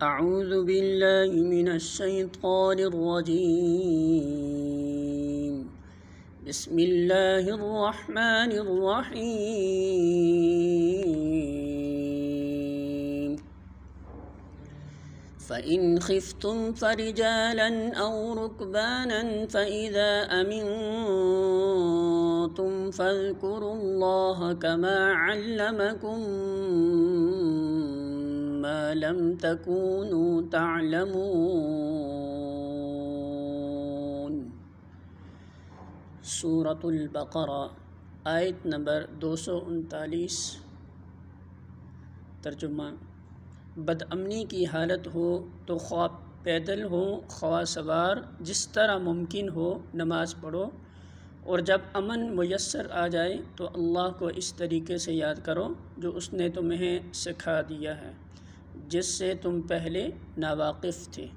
अऊज़ु बिल्लाहि मिनश्शैतानिर्रजीम। बिस्मिल्लाहिर्रहमानिर्रहीम। फ़इन खिफ़्तुम फ़रिजालन औ रुकबानन फ़इज़ा अमिनतुम फ़ज़्कुरुल्लाह कमा अल्लमकुम मा लम तकूनू तअलमून। सूरतुल बक़रा आयत नंबर 239। तर्जुमा। बदअमनी की हालत हो तो ख्वाह पैदल हो ख्वाह सवार, जिस तरह मुमकिन हो नमाज पढ़ो, और जब अमन मुयस्सर आ जाए तो अल्लाह को इस तरीके से याद करो जो उसने तुम्हें सिखा दिया है, जिससे तुम पहले नावाकिफ़ थे।